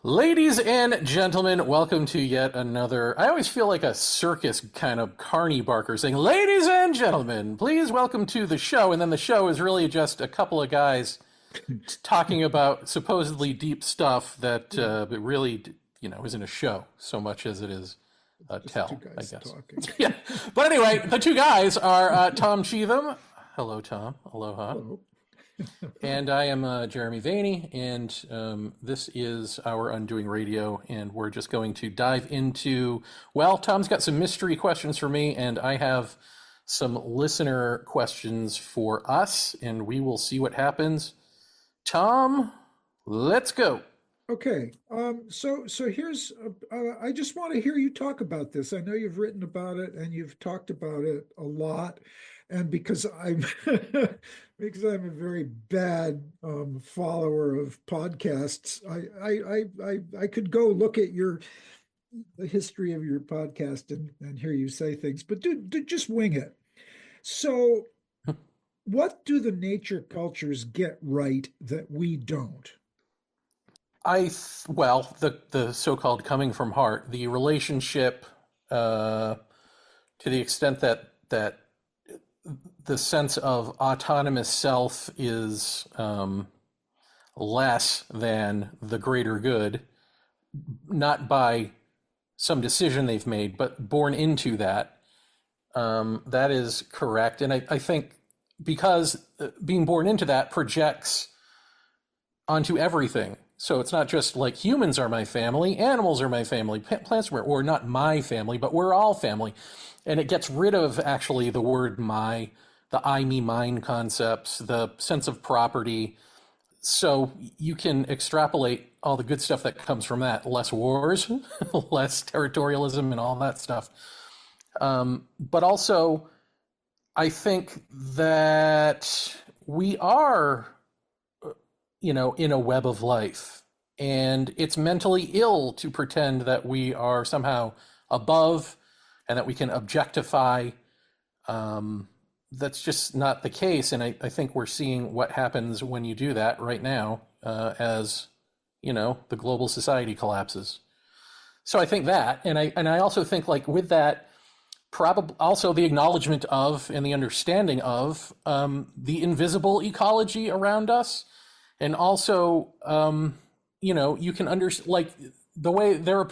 Ladies and gentlemen, welcome to yet another. I always feel like a circus kind of carny barker saying, "Ladies and gentlemen, please welcome to the show." And then the show is really just a couple of guys talking about supposedly deep stuff that really, isn't a show so much as it is a tell, I guess. Talking. Yeah. But anyway, the two guys are Tom Cheetham. Hello, Tom. Aloha. Hello. And I am Jeremy Vaeni, and this is our Undoing Radio, and we're just going to dive into, well, Tom's got some mystery questions for me, and I have some listener questions for us, and we will see what happens. Tom, let's go. Okay. So here's. I just want to hear you talk about this. I know you've written about it and you've talked about it a lot, and because I'm because I'm a very bad follower of podcasts, I could go look at the history of your podcast and hear you say things, but do just wing it. So, what do the nature cultures get right that we don't? The so-called coming from heart, the relationship, to the extent that the sense of autonomous self is less than the greater good, not by some decision they've made, but born into that. That is correct. And I think because being born into that projects onto everything. So it's not just like humans are my family, animals are my family, plants are, or not my family, but we're all family. And it gets rid of actually the word my, the I, me, mine concepts, the sense of property. So you can extrapolate all the good stuff that comes from that. Less wars, less territorialism and all that stuff. But also, I think that we are, in a web of life. And it's mentally ill to pretend that we are somehow above and that we can objectify. That's just not the case. And I think we're seeing what happens when you do that right now as, the global society collapses. So I think that, and I also think like with that, probably also the acknowledgement of and the understanding of the invisible ecology around us. And also, you can understand, like, the way there are,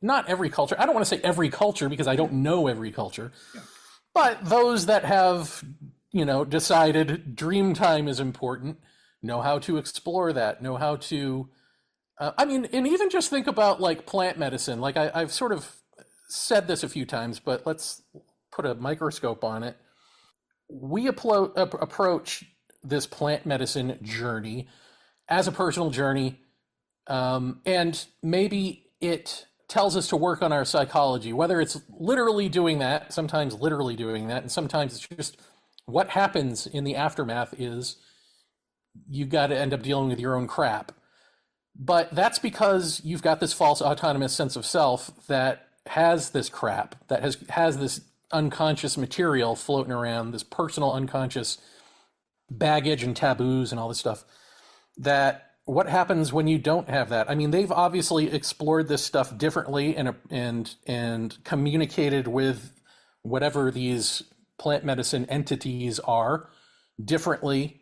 not every culture, I don't want to say every culture because I don't know every culture, but those that have, decided dream time is important, know how to explore that, know how to, and even just think about, like, plant medicine. Like, I've sort of said this a few times, but let's put a microscope on it. We approach this plant medicine journey as a personal journey, and maybe it tells us to work on our psychology, whether it's literally doing that, sometimes literally doing that, and sometimes it's just what happens in the aftermath is you got to end up dealing with your own crap. But that's because you've got this false autonomous sense of self that has this crap, that has this unconscious material floating around, this personal unconscious baggage and taboos and all this stuff. That what happens when you don't have that? I mean, they've obviously explored this stuff differently and communicated with whatever these plant medicine entities are differently.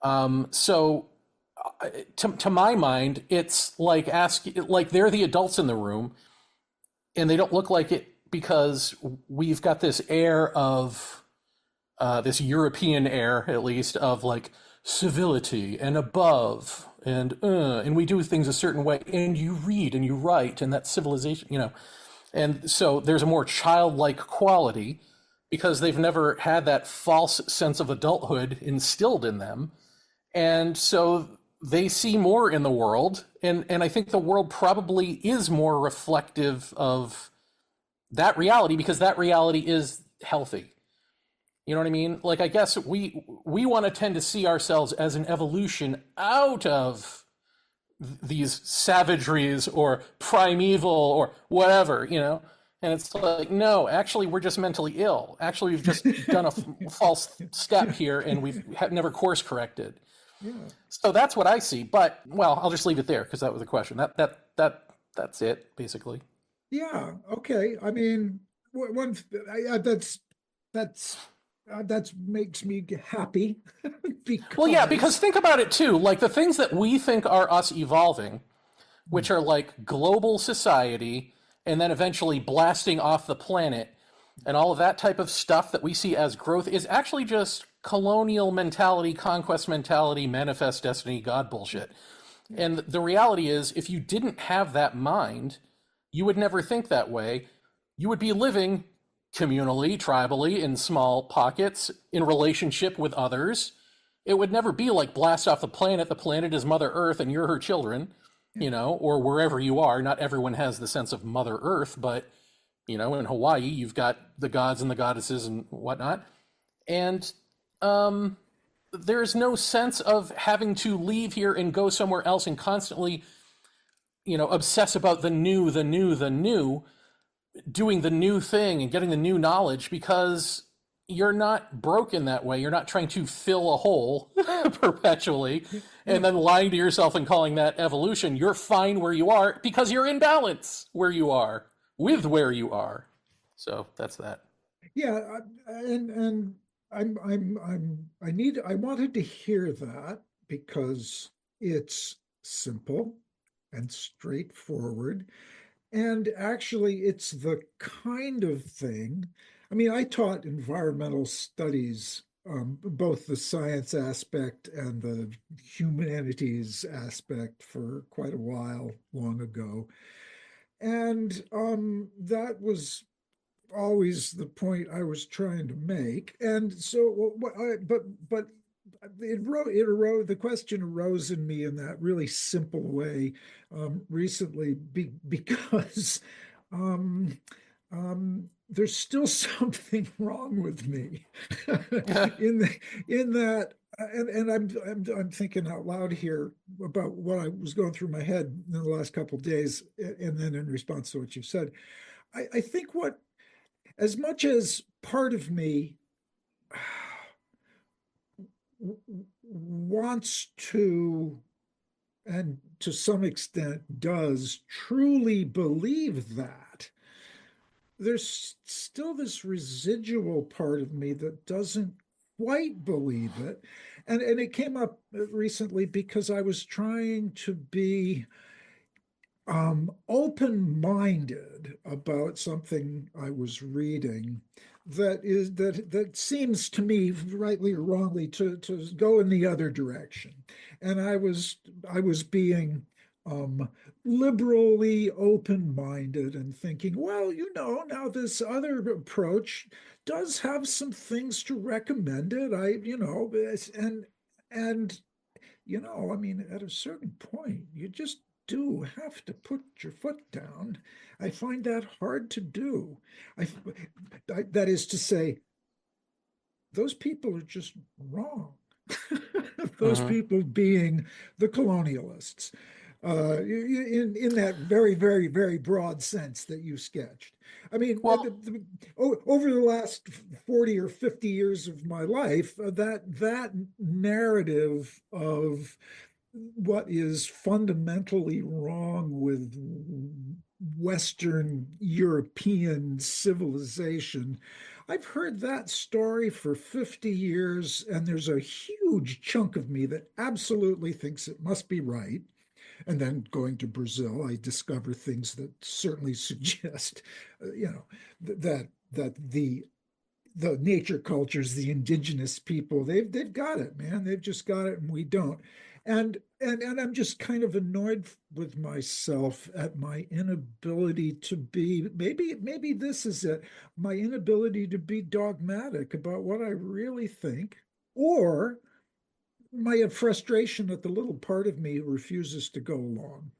So to my mind, it's like they're the adults in the room and they don't look like it because we've got this air of this European air, at least, of like civility and above and we do things a certain way and you read and you write and that's civilization, and so there's a more childlike quality because they've never had that false sense of adulthood instilled in them, and so they see more in the world, and I think the world probably is more reflective of that reality because that reality is healthy. You know what I mean? Like, I guess we want to tend to see ourselves as an evolution out of these savageries or primeval or whatever, And it's like, no, actually, we're just mentally ill. Actually, we've just done a false step here and we've never course corrected. Yeah. So that's what I see. But, well, I'll just leave it there because that was the question. That's that's it basically. Yeah. Okay. I mean, one that's that makes me happy Well, yeah, because because think about it too. Like the things that we think are us evolving, which are like global society and then eventually blasting off the planet and all of that type of stuff that we see as growth is actually just colonial mentality, conquest mentality, manifest destiny, God bullshit. And the reality is, if you didn't have that mind, you would never think that way. You would be living communally, tribally, in small pockets, in relationship with others. It would never be like blast off the planet. The planet is Mother Earth and you're her children, yeah, or wherever you are. Not everyone has the sense of Mother Earth, but, in Hawaii, you've got the gods and the goddesses and whatnot. And um, there's no sense of having to leave here and go somewhere else and constantly, obsess about the new, the new, the new, doing the new thing and getting the new knowledge because you're not broken that way. You're not trying to fill a hole perpetually yeah. and then lying to yourself and calling that evolution. You're fine where you are because you're in balance where you are with where you are. So that's that. Yeah, and I wanted to hear that because it's simple and straightforward. And actually, it's the kind of thing. I mean, I taught environmental studies, both the science aspect and the humanities aspect for quite a while long ago. And that was always the point I was trying to make. And so, but the question arose in me in that really simple way recently because um, there's still something wrong with me in in that. And I'm thinking out loud here about what I was going through my head in the last couple of days, and then in response to what you said, I think what as much as part of me wants to, and to some extent does, truly believe that, there's still this residual part of me that doesn't quite believe it. And it came up recently because I was trying to be open-minded about something I was reading that seems to me, rightly or wrongly, to go in the other direction. And I was being um, liberally open-minded and thinking, well, now this other approach does have some things to recommend it. And I mean, at a certain point, you just do have to put your foot down. I find that hard to do. I, that is to say, those people are just wrong. Those Mm-hmm. people being the colonialists, in that very, very, very broad sense that you sketched. I mean, Well, over the last 40 or 50 years of my life, that narrative of what is fundamentally wrong with Western European civilization. I've heard that story for 50 years, and there's a huge chunk of me that absolutely thinks it must be right. And then going to Brazil, I discover things that certainly suggest, that the nature cultures, the indigenous people, they've got it, man. They've just got it, and we don't. And I'm just kind of annoyed with myself at my inability to be, maybe this is it, my inability to be dogmatic about what I really think, or my frustration at the little part of me who refuses to go along.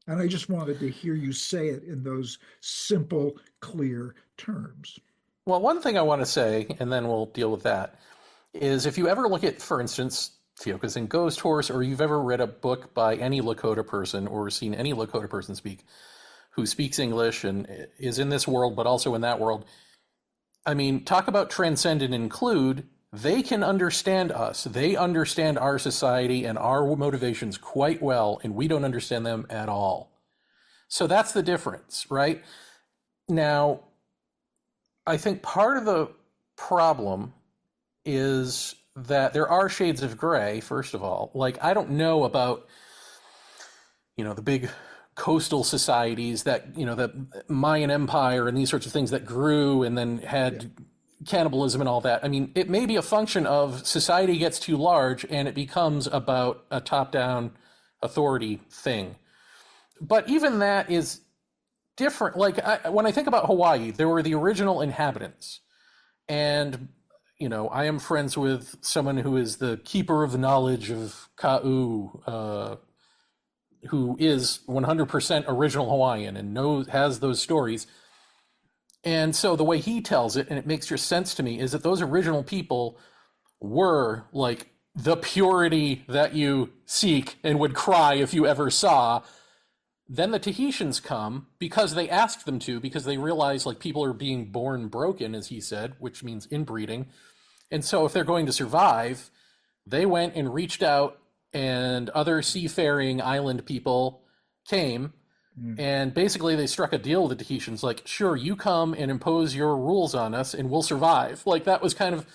And I just wanted to hear you say it in those simple, clear terms. one thing I want to say, and then we'll deal with that, is if you ever look at, for instance, Theokas and Ghost Horse, or you've ever read a book by any Lakota person or seen any Lakota person speak who speaks English and is in this world, but also in that world, I mean, talk about transcend and include. They can understand us. They understand our society and our motivations quite well, and we don't understand them at all. So that's the difference, right? Now, I think part of the problem is that there are shades of gray, first of all. Like, I don't know about, the big coastal societies that, the Mayan Empire and these sorts of things that grew and then Yeah. had cannibalism and all that. I mean, it may be a function of society gets too large and it becomes about a top down authority thing. But even that is different. Like, when I think about Hawaii, there were the original inhabitants. And, I am friends with someone who is the keeper of the knowledge of Ka'u, who is 100% original Hawaiian and has those stories. And so the way he tells it, and it makes just sense to me, is that those original people were like the purity that you seek and would cry if you ever saw. Then the Tahitians come because they asked them to, because they realize like people are being born broken, as he said, which means inbreeding. And so if they're going to survive, they went and reached out, and other seafaring island people came, Mm. and basically they struck a deal with the Tahitians, like, sure, you come and impose your rules on us and we'll survive. Like, that was kind of.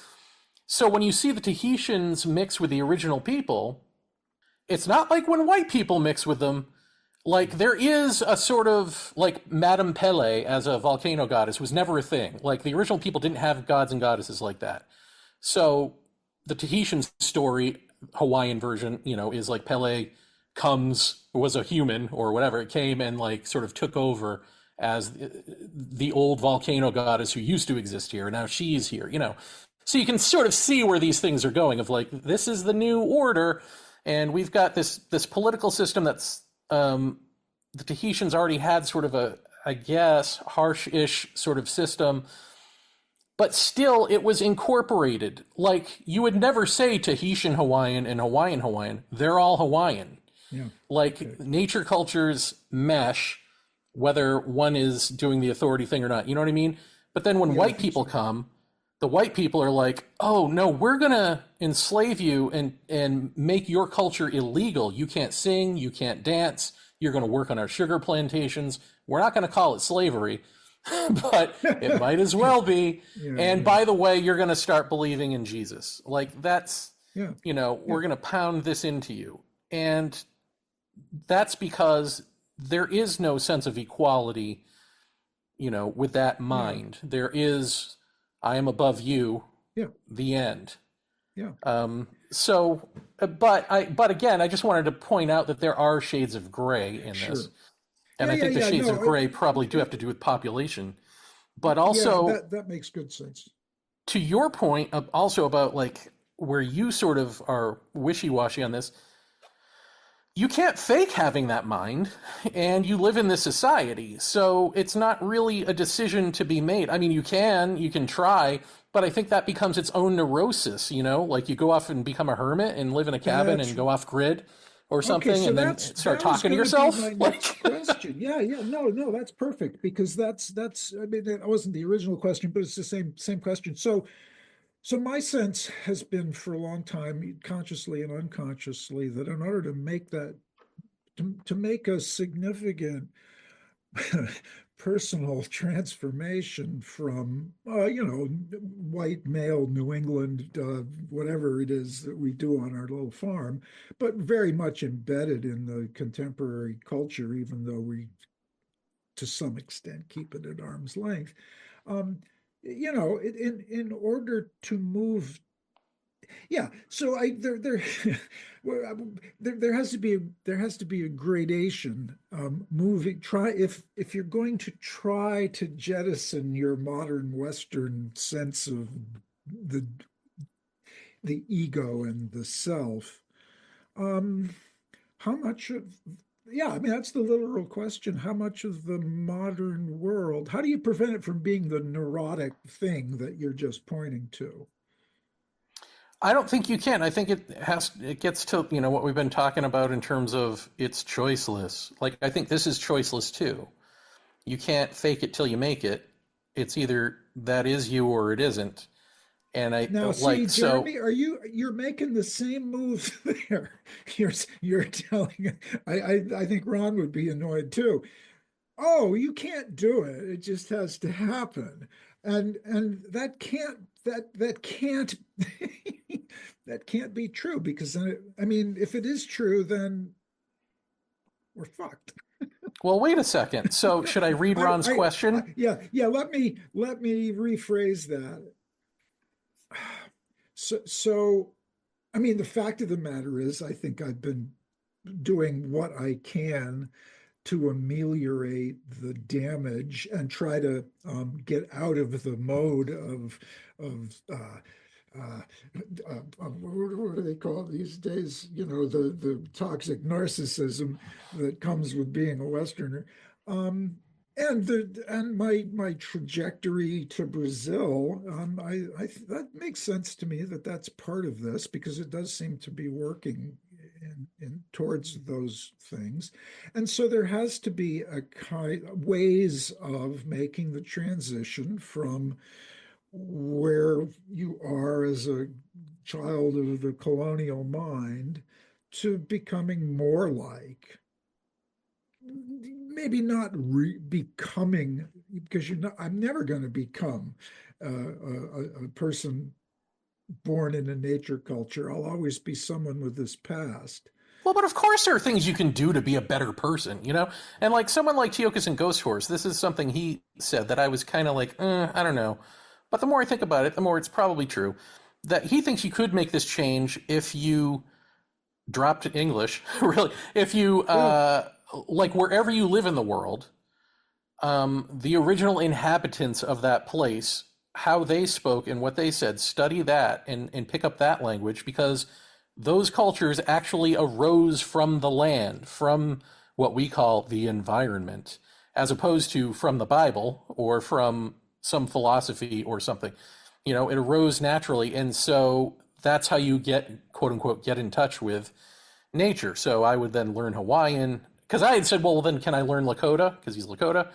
So when you see the Tahitians mix with the original people, it's not like when white people mix with them. Like, there is a sort of, like, Madame Pele as a volcano goddess was never a thing. Like, the original people didn't have gods and goddesses like that. So the Tahitian story, Hawaiian version, is like Pele was a human or whatever. It came and like sort of took over as the old volcano goddess who used to exist here. Now she's here. So you can sort of see where these things are going of like, this is the new order. And we've got this political system that's, the Tahitians already had sort of a, I guess, harsh-ish sort of system, but still it was incorporated. Like, you would never say Tahitian Hawaiian and Hawaiian Hawaiian. They're all Hawaiian. Yeah. Like, Okay. nature cultures mesh, whether one is doing the authority thing or not. You know what I mean? But then when Yeah, I white think people so. come, the white people are like, oh no, we're gonna enslave you and make your culture illegal. You can't sing, you can't dance, you're gonna work on our sugar plantations. We're not gonna call it slavery, but it might as well be. Yeah, And yeah, by the way, you're gonna start believing in Jesus. Like, that's, yeah, yeah, we're gonna pound this into you. And that's because there is no sense of equality, with that yeah, mind. There is, I am above you, yeah, the end. yeah. But again, I just wanted to point out that there are shades of gray in Sure. this. And Yeah, I yeah, think the yeah. shades of No, gray probably do have to do with population. But yeah, also, that makes good sense. to your point, also about like where you sort of are wishy washy on this, you can't fake having that mind, and you live in this society, so it's not really a decision to be made. I mean, you can try, but I think that becomes its own neurosis. Like, you go off and become a hermit and live in a cabin That's and go off grid or okay. something So and then that's start that was talking to going to be my yourself. next Like, question. Yeah, yeah. No, no, that's perfect because that's. I mean, that wasn't the original question, but it's the same question. So my sense has been for a long time, consciously and unconsciously, that in order to make that to make a significant personal transformation from white male New England whatever it is that we do on our little farm, but very much embedded in the contemporary culture, even though we to some extent keep it at arm's length. um, in order to move. Yeah, so I there well, there has to be a gradation, moving. Try if you're going to try to jettison your modern Western sense of the the ego and the self. Um, how much of Yeah, I mean that's the literal question. How much of the modern world? How do you prevent it from being the neurotic thing that you're just pointing to? I don't think you can. I think it gets to, what we've been talking about in terms of it's choiceless. Like, I think this is choiceless too. You can't fake it till you make it. It's either that is you or it isn't. And I Now, see, like, so Jeremy, you're making the same moves there. You're telling I think Ron would be annoyed too. oh, you can't do it. It just has to happen. And that can't that can't be true because then I mean, if it is true, then we're fucked. Well, wait a second. So, should I read Ron's question? Yeah, let me rephrase that. So I mean, the fact of the matter is, I think I've been doing what I can to ameliorate the damage and try to get out of the mode of uh, what do they call it these days? You know, the toxic narcissism that comes with being a Westerner. And my trajectory to Brazil, I that makes sense to me that that's part of this because it does seem to be working in towards those things. And so there has to be a kind ways of making the transition from where you are as a child of the colonial mind to becoming more like maybe not becoming because you're not I'm never going to become a person born in a nature culture. I'll always be someone with this past. Well, but of course there are things you can do to be a better person, you know? And like someone like Teokas and Ghost Horse, this is something he said that I was kind of like, I don't know. But the more I think about it, the more it's probably true that he thinks you could make this change if you dropped English, really. If you, Yeah. like wherever you live in the world, the original inhabitants of that place, how they spoke and what they said, study that and pick up that language because those cultures actually arose from the land, from what we call the environment, as opposed to from the Bible or from some philosophy or something. You know, it arose naturally. And so that's how you get, quote unquote, get in touch with nature. So I would then learn Hawaiian because I had said, well, then can I learn Lakota? Because he's Lakota.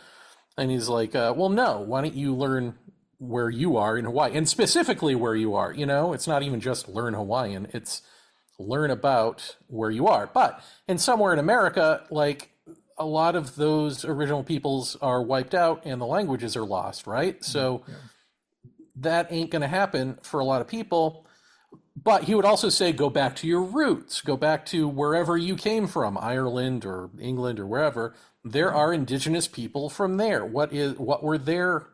And he's like, well, no, why don't you learn where you are in Hawaii and specifically where you are? You know, it's not even just learn Hawaiian, it's learn about where you are. But in somewhere in America, like a lot of those original peoples are wiped out and the languages are lost, right? Yeah, So yeah. that ain't going to happen for a lot of people. But he would also say, go back to your roots, go back to wherever you came from, Ireland or England or wherever. There Yeah. are indigenous people from there. What were their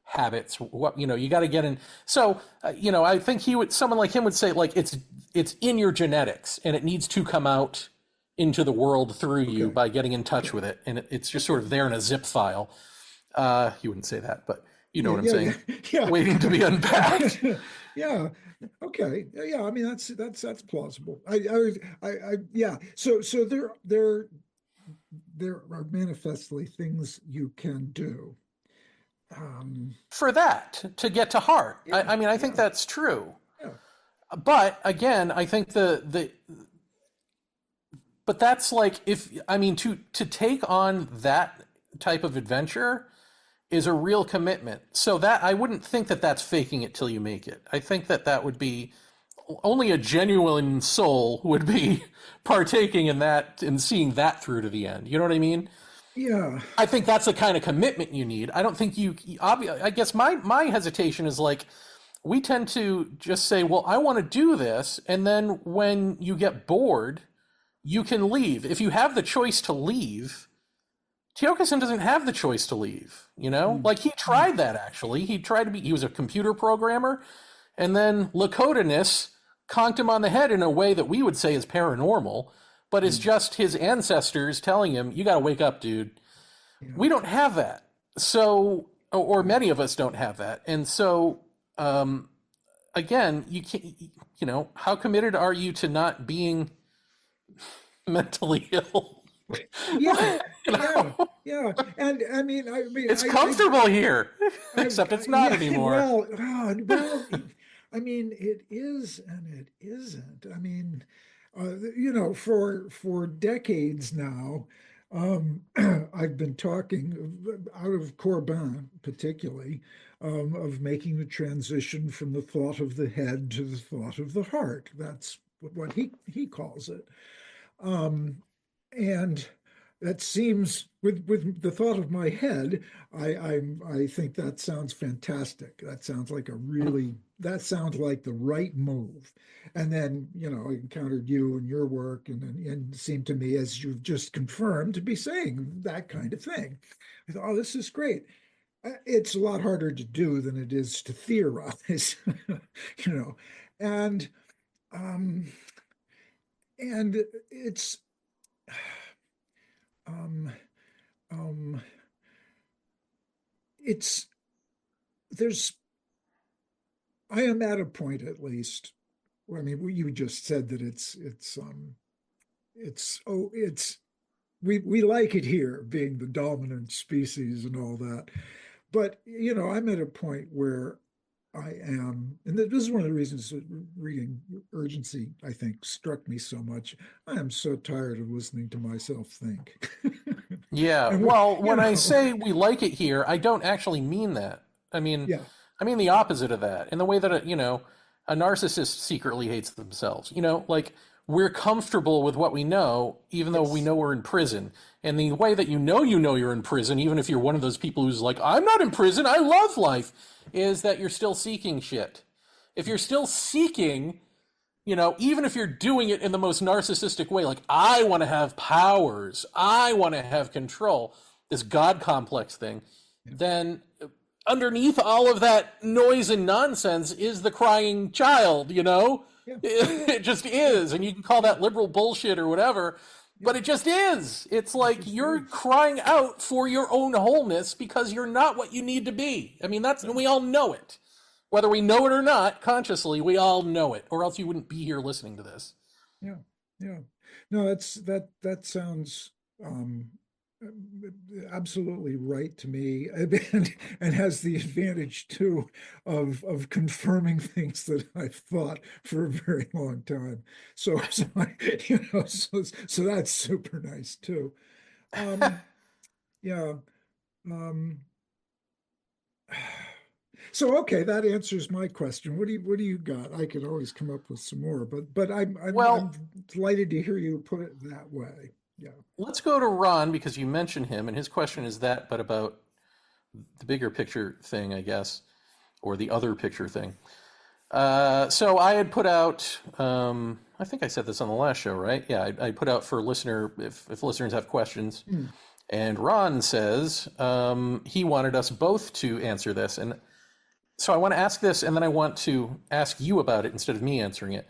habits? What you got to get in. So I think someone like him would say like it's in your genetics and it needs to come out into the world through you Okay. by getting in touch Okay. with it, and it's just sort Okay. of there in a zip file. You wouldn't say that, but you know Yeah, what I'm yeah, saying. yeah, Waiting to be unpacked. yeah. Yeah. Okay. Yeah. I mean, that's plausible. Yeah. So there are manifestly things you can do. Um, For that to get to heart. yeah. I mean, I think Yeah. that's true. Yeah. But again, I think the but that's like if I mean to take on that type of adventure is a real commitment. So that I wouldn't think that that's faking it till you make it. I think that that would be only a genuine soul would be partaking in that and seeing that through to the end. You know what I mean? Yeah. I think that's the kind of commitment you need. I don't think I guess my hesitation is like we tend to just say, well, I want to do this. And then when you get bored, you can leave. If you have the choice to leave, Tiokasin doesn't have the choice to leave, you know? Mm, Like he mm, tried that actually. He was a computer programmer, and then Lakotaness conked him on the head in a way that we would say is paranormal, but it's mm, just his ancestors telling him, you got to wake up, dude. yeah. We don't have that. So, or Yeah. many of us don't have that. And so, um, again, you can't, how committed are you to not being mentally ill? Yeah. you Yeah. know, Yeah. And it's comfortable here, I've, except it's not yeah, anymore. well, I mean, it is and it isn't. I mean, for decades now, I've been talking out of Corbin, particularly, of making the transition from the thought of the head to the thought of the heart. That's what he calls it. Um, and that seems with the thought of my head, I think that sounds fantastic. That sounds like that sounds like the right move. And then, I encountered you and your work, and it seemed to me, as you've just confirmed, to be saying that kind of thing. I thought, oh, this is great. It's a lot harder to do than it is to theorize, you know, and um, and it's um, um, it's there's I am at a point, at least. I mean, you just said that it's we like it here, being the dominant species and all that. But I'm at a point where I am, and this is one of the reasons that reading Urgency, I think, struck me so much. I am so tired of listening to myself think. Yeah, And well, when I say we like it here, I don't actually mean that. I mean, yeah, I mean the opposite of that. In the way that a narcissist secretly hates themselves. Like we're comfortable with what we know, even though we yes, know we're in prison. And the way that you know you're in prison, even if you're one of those people who's like, I'm not in prison, I love life, is that you're still seeking shit. If you're still seeking, even if you're doing it in the most narcissistic way, like, I want to have powers, I want to have control, this God complex thing, yeah, then underneath all of that noise and nonsense is the crying child, yeah, It just yeah, is. And you can call yeah, that liberal bullshit or whatever, yeah. but it just is. It's It like just you're is. crying out for your own wholeness because you're not what you need to be. I mean, Yeah, we all know it. Whether we know it or not, consciously, we all know it, or else you wouldn't be here listening to this. yeah, yeah. No, that sounds um, absolutely right to me, and has the advantage too of confirming things that I've thought for a very long time. So that's super nice too. Um, yeah. Um, so okay, that answers my question. What do you got? I could always come up with some more, but I'm Well, delighted to hear you put it that way. Yeah. let's go to Ron because you mentioned him, and his question is that, but about the bigger picture thing, I guess, or the other picture thing. So I had put out, I think I said this on the last show, right? Yeah, I put out for listener, if listeners have questions. Hmm. And Ron says he wanted us both to answer this. And so I want to ask this, and then I want to ask you about it instead of me answering it.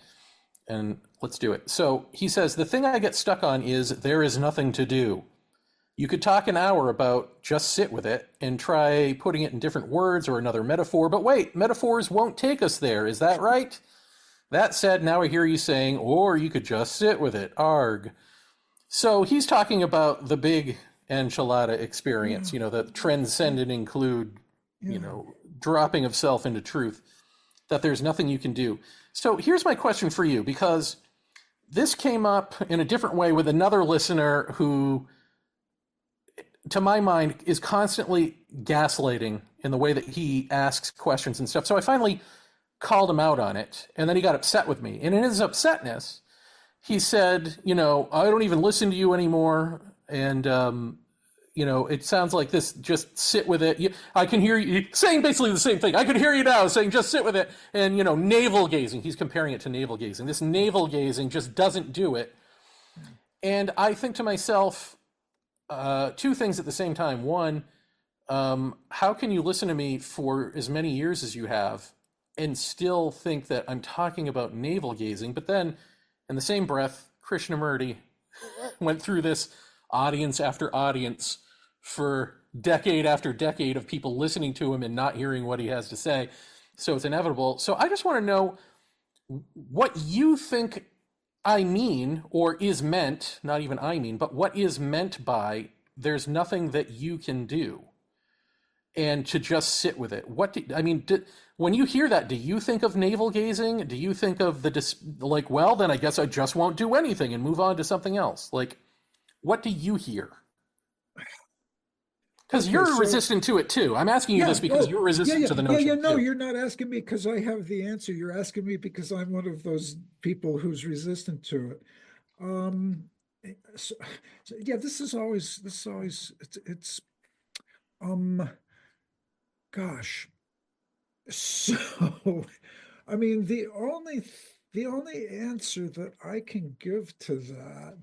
And let's do it. So he says, the thing I get stuck on is there is nothing to do. You could talk an hour about just sit with it and try putting it in different words or another metaphor, but wait, metaphors won't take us there. Is that right? That said, now I hear you saying, or you could just sit with it. Arg. So he's talking about the big enchilada experience, Yeah. that transcend and include, Yeah. dropping of self into truth, that there's nothing you can do. So here's my question for you, because this came up in a different way with another listener who, to my mind, is constantly gaslighting in the way that he asks questions and stuff. So I finally called him out on it, and then he got upset with me. And in his upsetness, he said, I don't even listen to you anymore. And, it sounds like this, just sit with it. I can hear you saying basically the same thing. I could hear you now saying, just sit with it. And, navel gazing. He's comparing it to navel gazing. This navel gazing just doesn't do it. And I think to myself, two things at the same time. One, how can you listen to me for as many years as you have and still think that I'm talking about navel gazing? But then, in the same breath, Krishnamurti went through this audience after audience for decade after decade of people listening to him and not hearing what he has to say. So it's inevitable. So I just want to know what you think I mean, or is meant, not even I mean, but what is meant by there's nothing that you can do, and to just sit with it. When you hear that, do you think of navel gazing? Do you think of like, well, then I guess I just won't do anything and move on to something else? Like, what do you hear? Because Okay, you're so resistant to it too. I'm asking you this yeah, because oh, you're yeah, resistant yeah, to the yeah, yeah. notion No, too. you're not asking me because I have the answer. You're asking me because I'm one of those people who's resistant to it. Um, so, so yeah, it's um gosh. So I mean, the only answer that I can give to that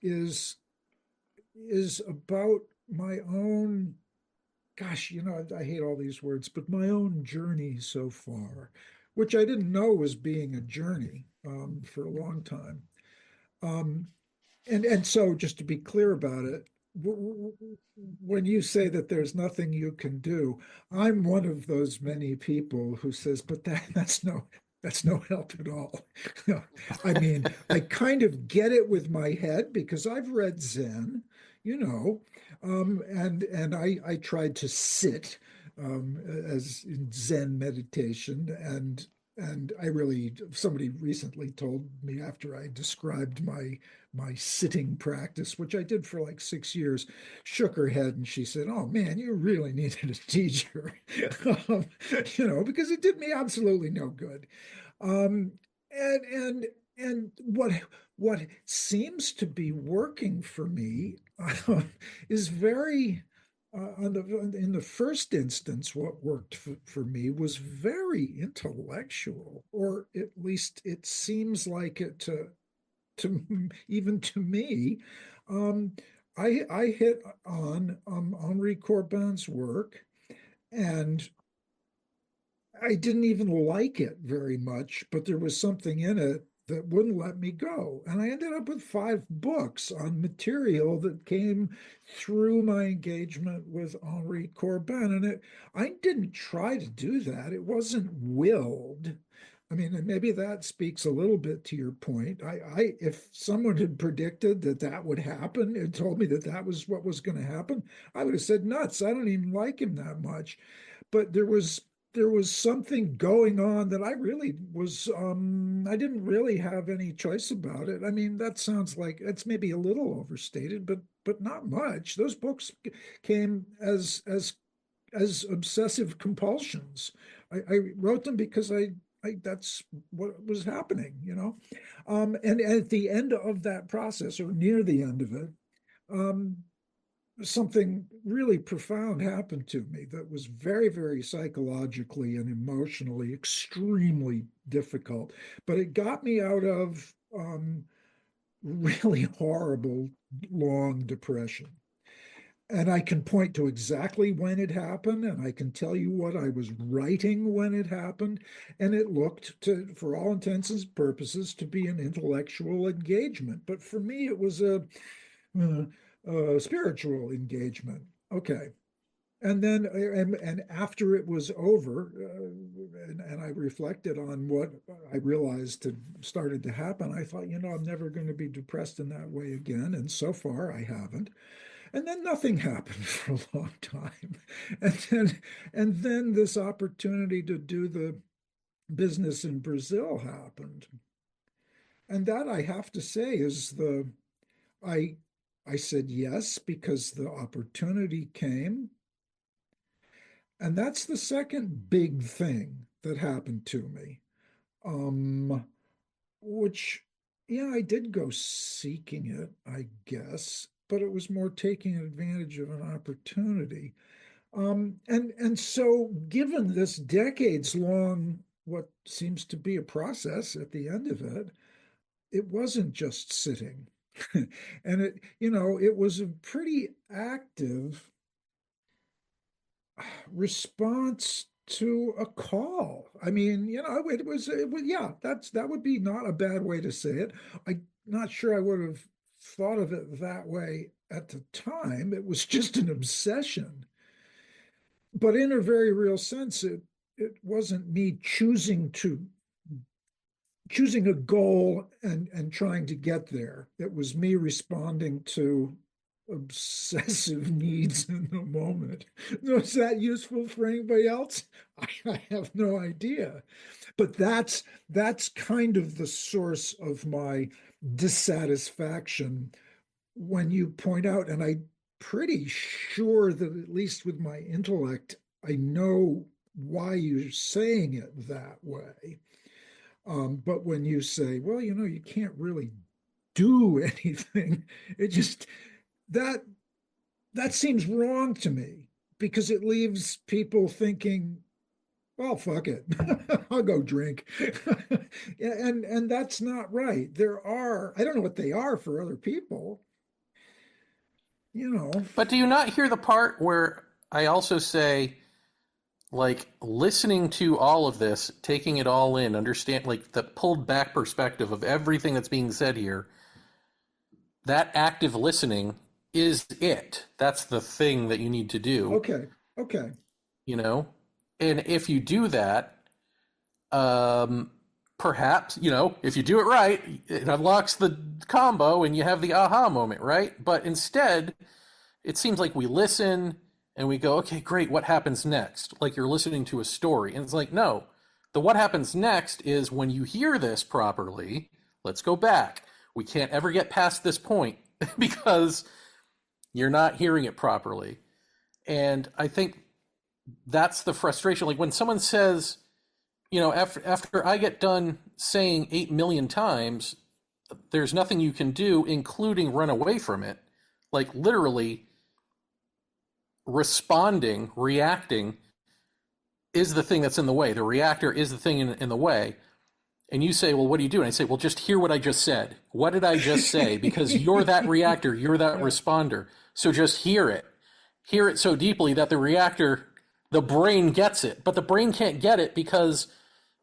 is is about my own, gosh, I hate all these words, but my own journey so far, which I didn't know was being a journey for a long time. Um, and so just to be clear about it, when you say that there's nothing you can do, I'm one of those many people who says, but that's no help at all. I mean, I kind of get it with my head because I've read Zen, you know, and I tried to sit as in Zen meditation, and I really, somebody recently told me after I described my sitting practice, which I did for like 6 years, shook her head and she said, "Oh man, you really needed a teacher," um, because it did me absolutely no good. Um, and and and what seems to be working for me is very in the first instance, what worked for me was very intellectual, or at least it seems like it to even to me. Um, I hit on Henri Corbin's work, and I didn't even like it very much, but there was something in it that wouldn't let me go. And I ended up with 5 books on material that came through my engagement with Henri Corbin. I didn't try to do that. It wasn't willed. I mean, and maybe that speaks a little bit to your point. If someone had predicted that that would happen and told me that that was what was going to happen, I would have said nuts. I don't even like him that much. But there was something going on that I really was I didn't really have any choice about it. I mean, that sounds like it's maybe a little overstated, but not much. Those books came as obsessive compulsions. I wrote them because I that's what was happening, and at the end of that process, or near the end of it, um, something really profound happened to me that was very, very psychologically and emotionally extremely difficult. But it got me out of really horrible, long depression. And I can point to exactly when it happened, and I can tell you what I was writing when it happened. And it looked to, for all intents and purposes, to be an intellectual engagement. But for me, it was uh, spiritual engagement. Okay. And then, and after it was over, and I reflected on what I realized had started to happen, I thought, I'm never going to be depressed in that way again. And so far, I haven't. And then nothing happened for a long time. And then this opportunity to do the business in Brazil happened. And that I have to say is I I said yes because the opportunity came. And that's the second big thing that happened to me. Um, which, yeah, I did go seeking it, I guess, but it was more taking advantage of an opportunity. And so given this decades long, what seems to be a process at the end of it, it wasn't just sitting. And it was a pretty active response to a call. I mean, yeah, that would be not a bad way to say it. I'm not sure I would have thought of it that way at the time. It was just an obsession. But in a very real sense, it wasn't me choosing a goal and trying to get there. It was me responding to obsessive needs in the moment. Was that useful for anybody else? I have no idea. But that's kind of the source of my dissatisfaction when you point out, and I'm pretty sure that at least with my intellect, I know why you're saying it that way. But when you say, well, you can't really do anything. It just that that seems wrong to me because it leaves people thinking, well, fuck it. I'll go drink. Yeah, and that's not right. There are, I don't know what they are for other people, you know. But do you not hear the part where I also say, like, listening to all of this, taking it all in, understand, like, the pulled back perspective of everything that's being said here, that active listening is it. That's the thing that you need to do, Okay. Okay. you know? And if you do that, um, perhaps, if you do it right, it unlocks the combo and you have the aha moment, right? But instead, it seems like we listen and we go, okay, great, what happens next? Like you're listening to a story. And it's like, no, the what happens next is when you hear this properly, let's go back. We can't ever get past this point because you're not hearing it properly. And I think that's the frustration. Like when someone says, after I get done saying 8 million times, there's nothing you can do, including run away from it. Like literally responding, reacting is the thing that's in the way. The reactor is the thing in the way. And you say, well, what do you do? And I say, well, just hear what I just said. What did I just say? Because you're that reactor, you're that responder. So just hear it. Hear it so deeply that the brain gets it. But the brain can't get it because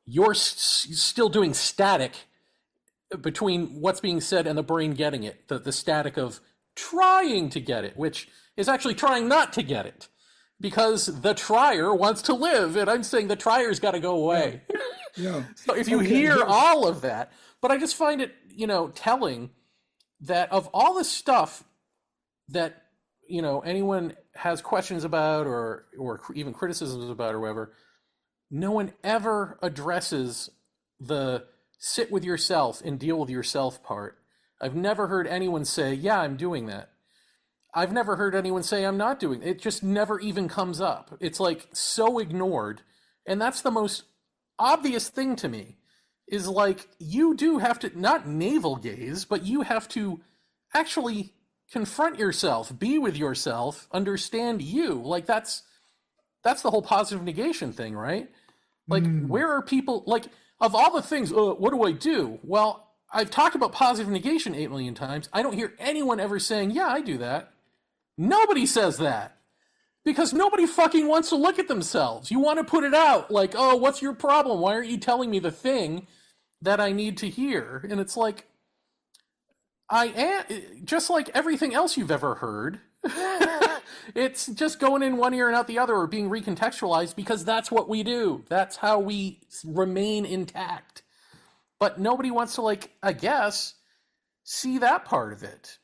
you're still doing static between what's being said and the brain getting it. The static of trying to get it, which is actually trying not to get it. Because the trier wants to live. And I'm saying the trier's got to go away. Yeah. So if you hear all of that, but I just find it, telling that of all the stuff that, anyone has questions about or even criticisms about or whatever, no one ever addresses the sit with yourself and deal with yourself part. I've never heard anyone say, yeah, I'm doing that. I've never heard anyone say I'm not doing it. It just never even comes up. It's like so ignored. And that's the most obvious thing to me is like you do have to not navel gaze, but you have to actually confront yourself, be with yourself, understand you. Like that's the whole positive negation thing, right? Like where are people like of all the things, what do I do? Well, I've talked about positive negation 8 million times. I don't hear anyone ever saying, yeah, I do that. Nobody says that. Because nobody fucking wants to look at themselves. You want to put it out like, oh, what's your problem? Why aren't you telling me the thing that I need to hear? And it's like, I am, just like everything else you've ever heard, it's just going in one ear and out the other or being recontextualized because that's what we do. That's how we remain intact. But nobody wants to, like, I guess, see that part of it.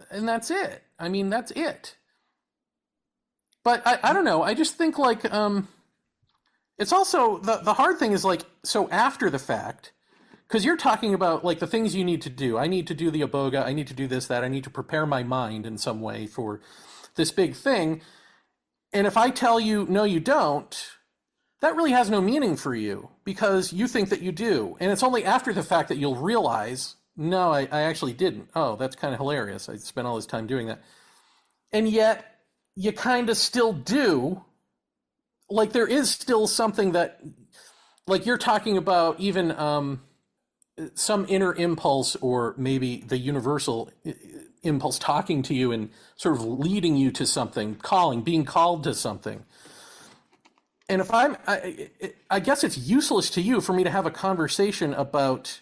And that's it. I mean, that's it. But I don't know. I just think like it's also the hard thing is like so after the fact, because you're talking about like the things you need to do. I need to do the iboga. I need to do this, that. I need to prepare my mind in some way for this big thing. And if I tell you no, you don't, that really has no meaning for you because you think that you do. And it's only after the fact that you'll realize, no, I actually didn't. Oh, that's kind of hilarious. I spent all this time doing that. And yet you kind of still do. Like there is still something that, like you're talking about even some inner impulse or maybe the universal impulse talking to you and sort of leading you to something, being called to something. And if I guess it's useless to you for me to have a conversation about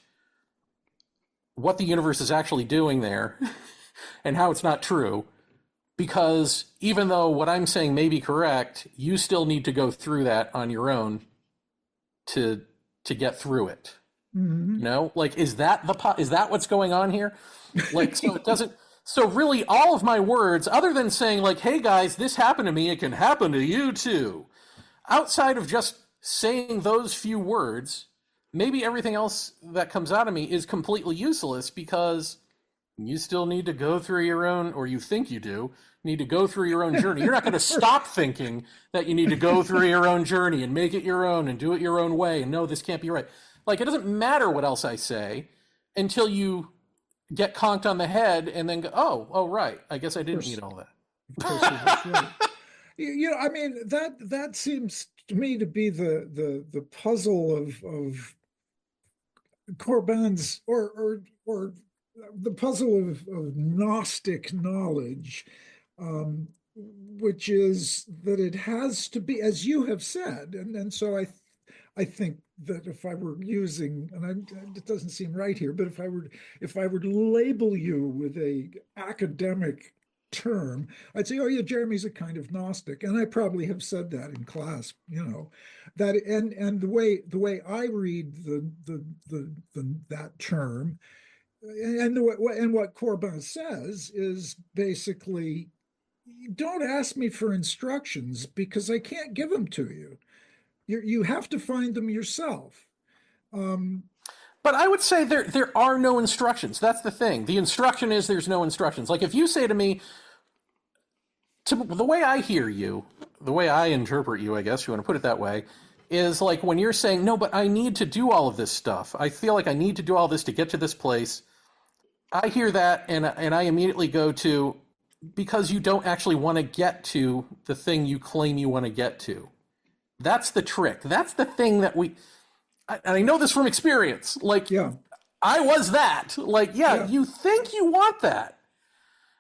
what the universe is actually doing there and how it's not true. Because even though what I'm saying may be correct, you still need to go through that on your own to get through it. Like is that what's going on here? Like so it doesn't. So really, all of my words, other than saying like, "Hey guys, this happened to me. It can happen to you too." Outside of just saying those few words, maybe everything else that comes out of me is completely useless because you still need to go through your own, or you think you do, need to go through your own journey. You're not going to stop thinking that you need to go through your own journey and make it your own and do it your own way and no, this can't be right. Like, it doesn't matter what else I say until you get conked on the head and then go, oh, right. I guess I Of didn't need course, all that. of course, that's right. I mean that seems to me to be the puzzle of Corbin's or the puzzle of Gnostic knowledge, which is that it has to be, as you have said, and so I think that if I were using, it doesn't seem right here, but if I were to label you with a academic term, I'd say, oh yeah, Jeremy's a kind of Gnostic, and I probably have said that in class, that and the way I read that term, and what Corbin says is basically, don't ask me for instructions because I can't give them to you. You have to find them yourself. Um, But I would say there are no instructions. That's the thing. The instruction is there's no instructions. Like if you say to me, the way I hear you, the way I interpret you, I guess you want to put it that way, is like when you're saying, no, but I need to do all of this stuff. I feel like I need to do all this to get to this place. I hear that and I immediately go to, because you don't actually want to get to the thing you claim you want to get to. That's the trick. That's the thing that and I know this from experience. Like, yeah, I was that. Like, yeah, you think you want that.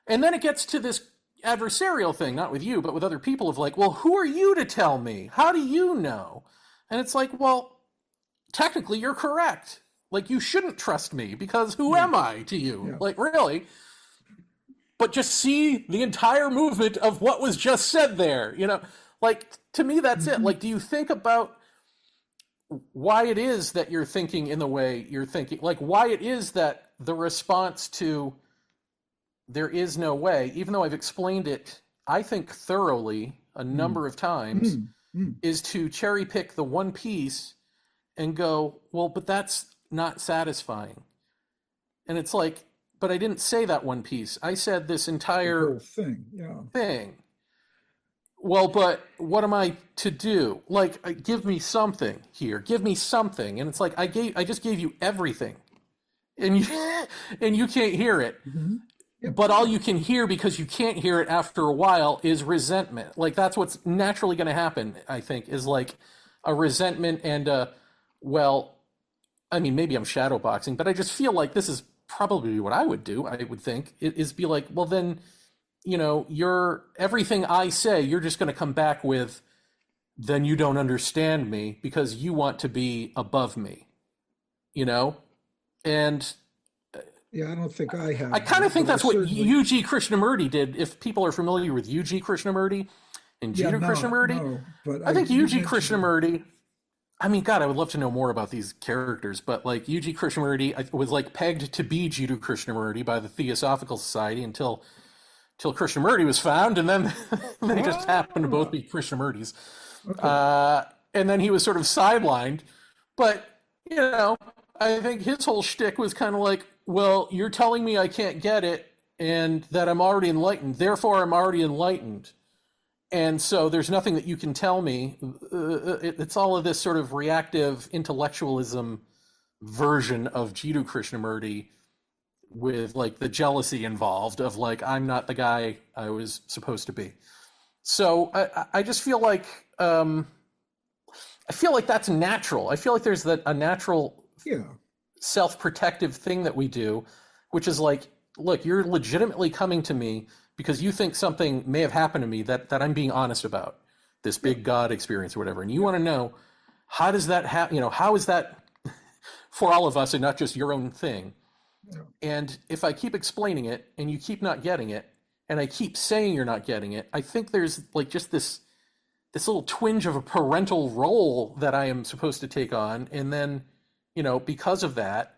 And then it gets to this adversarial thing, not with you, but with other people of like, well, who are you to tell me? How do you know? And it's like, well, technically you're correct. Like, you shouldn't trust me because who am I to you? Yeah. Like, really? But just see the entire movement of what was just said there. Like, to me, that's it. Like, do you think about why it is that you're thinking in the way you're thinking? Like, why it is that the response to there is no way, even though I've explained it, I think thoroughly a number of times, is to cherry pick the one piece and go, well, but that's not satisfying. And it's like, but I didn't say that one piece. I said this entire whole thing. Yeah. thing. Well, but what am I to do? Like, give me something here. Give me something. And it's like, I just gave you everything. And you can't hear it. Mm-hmm. Yep. But all you can hear, because you can't hear it after a while, is resentment. Like, that's what's naturally going to happen, I think, is like a resentment and well, I mean, maybe I'm shadowboxing, but I just feel like this is probably what I would do, I would think, is be like, well, then, everything I say, you're just going to come back with, then you don't understand me because you want to be above me, And Yeah, I don't think I have. I kind of think that's what certainly... U.G. Krishnamurti did. If people are familiar with U.G. Krishnamurti and Jiddu Krishnamurti, no, but I think U.G. Krishnamurti, I mean, God, I would love to know more about these characters, but like U.G. Krishnamurti was like pegged to be Jiddu Krishnamurti by the Theosophical Society until Krishnamurti was found, and then they just happened to both be Krishnamurtis. Okay. And then he was sort of sidelined. But, I think his whole shtick was kind of like, well, you're telling me I can't get it and that I'm already enlightened. Therefore, I'm already enlightened. And so there's nothing that you can tell me. It's all of this sort of reactive intellectualism version of Jiddu Krishnamurti with like the jealousy involved of like, I'm not the guy I was supposed to be. So I just feel like, that's natural. I feel like there's a natural self-protective thing that we do, which is like, look, you're legitimately coming to me because you think something may have happened to me that I'm being honest about, this big God experience or whatever. And you want to know, how does that happen? How is that for all of us and not just your own thing? Yeah. And if I keep explaining it and you keep not getting it, and I keep saying you're not getting it, I think there's like just this little twinge of a parental role that I am supposed to take on. And then, because of that,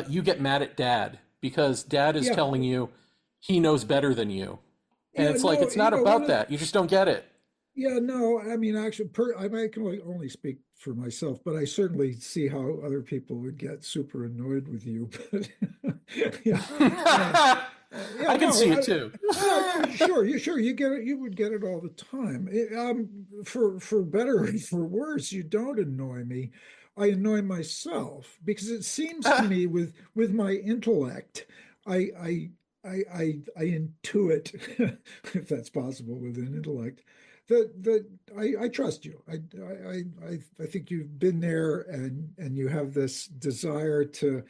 you get mad at dad because dad is telling you he knows better than you. And it's like, it's not about that. You just don't get it. Yeah, no, I mean, actually, I can only speak for myself, but I certainly see how other people would get super annoyed with you. But I can see it too. Sure, you get it. You would get it all the time. For better or for worse, you don't annoy me. I annoy myself because it seems to me with my intellect, I I intuit, if that's possible with an intellect, that I trust you. I think you've been there and you have this desire to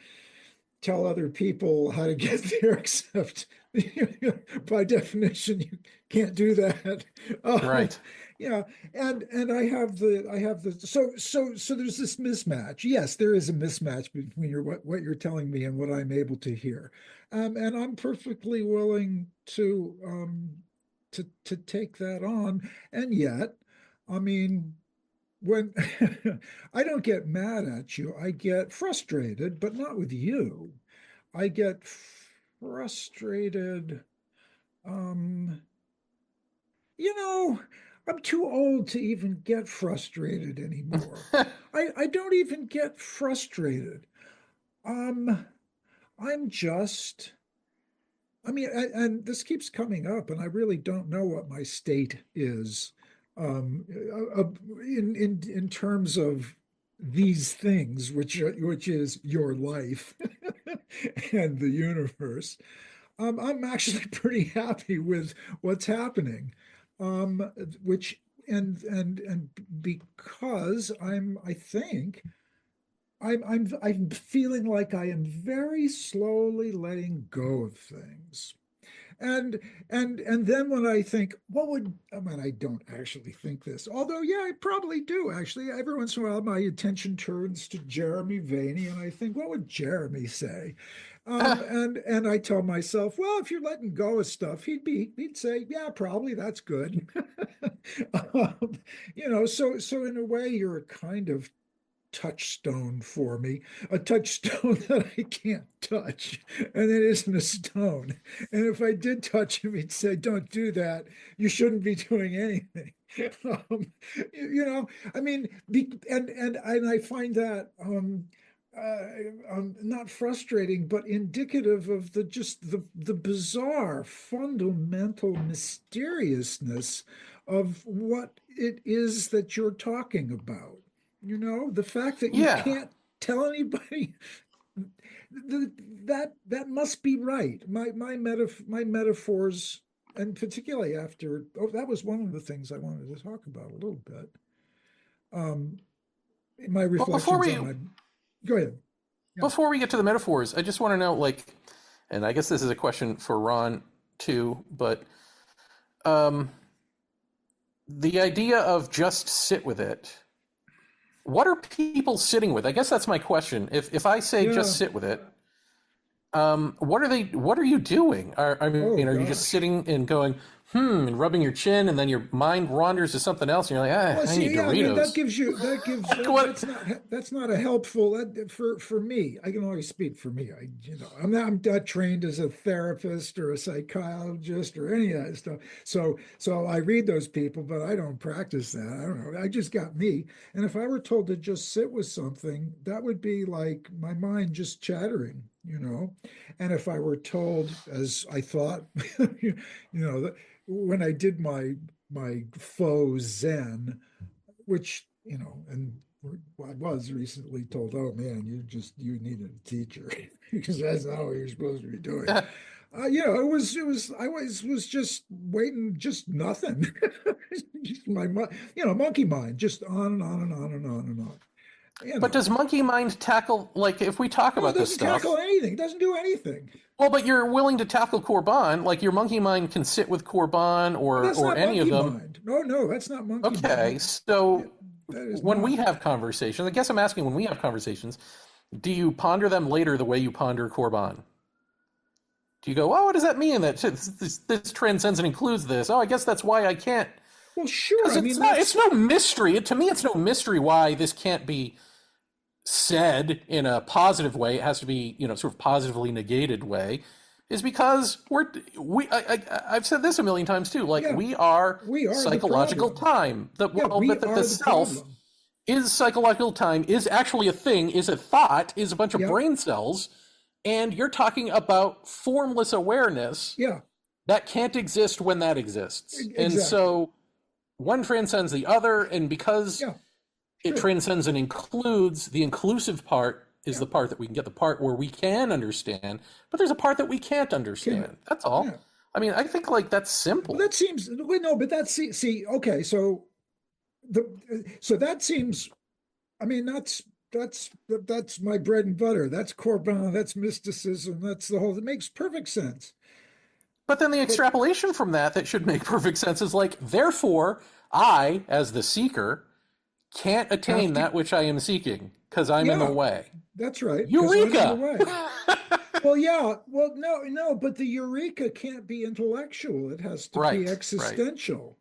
tell other people how to get there, except by definition, you can't do that. Um, Right. yeah, and I have the so there's this mismatch. Yes, there is a mismatch between what you're telling me and what I'm able to hear, and I'm perfectly willing to take that on. And yet, I mean, when I don't get mad at you, I get frustrated, but not with you. I get frustrated. Um, you know, I'm too old to even get frustrated anymore. I don't even get frustrated. Um, I'm just, I mean, and this keeps coming up, and I really don't know what my state is in terms of these things, which is your life and the universe. I'm actually pretty happy with what's happening, um, which and because I think I'm feeling like I am very slowly letting go of things. And and then when I think, what would I mean, I don't actually think this, although yeah, I probably do actually. Every once in a while, my attention turns to Jeremy Vaeni, and I think, what would Jeremy say? And I tell myself, well, if you're letting go of stuff, he'd say, yeah, probably that's good. um, so in a way, you're a kind of touchstone for me, a touchstone that I can't touch, and it isn't a stone. And if I did touch him, he'd say, "Don't do that. You shouldn't be doing anything." Um, I mean, and I find that not frustrating, but indicative of the bizarre, fundamental mysteriousness of what it is that you're talking about. The fact that you Yeah. can't tell anybody that must be right. My metaphors, and particularly after, that was one of the things I wanted to talk about a little bit. Um, my Well, before reflections on we my. Go ahead. Yeah. before we get to the metaphors, I just want to know, like, and I guess this is a question for Ron too, but um, the idea of just sit with it. What are people sitting with? I guess that's my question. If I say Yeah. just sit with it, what are they? What are you doing? I Oh mean, are you just gosh. sitting and going, and rubbing your chin, and then your mind wanders to something else, and you're like, Well, I need see, yeah, I mean, Doritos. Like what? that's not a helpful for me. I can only speak for me. I'm not trained as a therapist or a psychologist or any of that stuff. So I read those people, but I don't practice that. I don't know. I just got me. And if I were told to just sit with something, that would be like my mind just chattering. And if I were told, as I thought, that when I did my faux Zen, which and I was recently told, oh man, you needed a teacher because that's not what you're supposed to be doing. It was I was just waiting, just nothing, just monkey mind, just on and on and on and on and on. You But does know, monkey mind tackle, like, if we talk no, it about this doesn't tackle stuff? anything. It doesn't do anything. Well, but you're willing to tackle Korban, like your monkey mind can sit with Korban Well, that's or not any of monkey them. mind. No, no, that's not monkey Okay, mind. Yeah, so that is when we not. have conversations, I guess I'm asking, when we have conversations, do you ponder them later the way you ponder Korban? Do you go, oh, what does that mean? That this transcends and includes this. Oh, I guess that's why I can't. Well, sure. Because I mean, it's no mystery. To me, it's no mystery why this can't be said in a positive way. It has to be, sort of positively negated way. Is because I've said this a million times too. Like, yeah, we are we are the psychological problem. time. Yeah, we That the are the self problem. is psychological time, is actually a thing, is a thought, is a bunch of Yep. brain cells, and you're talking about formless awareness Yeah, that can't exist when that exists. And exactly. so one transcends the other, and because Yeah. it Good. transcends and includes. The inclusive part is Yeah. the part that we can get, the part where we can understand, but there's a part that we can't Can't. understand. That's Yeah. all. I mean, I think like that's Well, simple. that seems wait, no, but that's see, okay, so that seems, I mean, that's my bread and butter. That's Corbin, that's mysticism, that's the whole, it makes perfect sense. But then the But extrapolation from that that should make perfect sense is like, therefore, I, as the seeker, can't have attain to, that which I am seeking because I'm in the yeah, way. that's right, because I'm in the Eureka! way. Well, yeah, well, no, but the eureka can't be intellectual. It has to be Right, right. existential.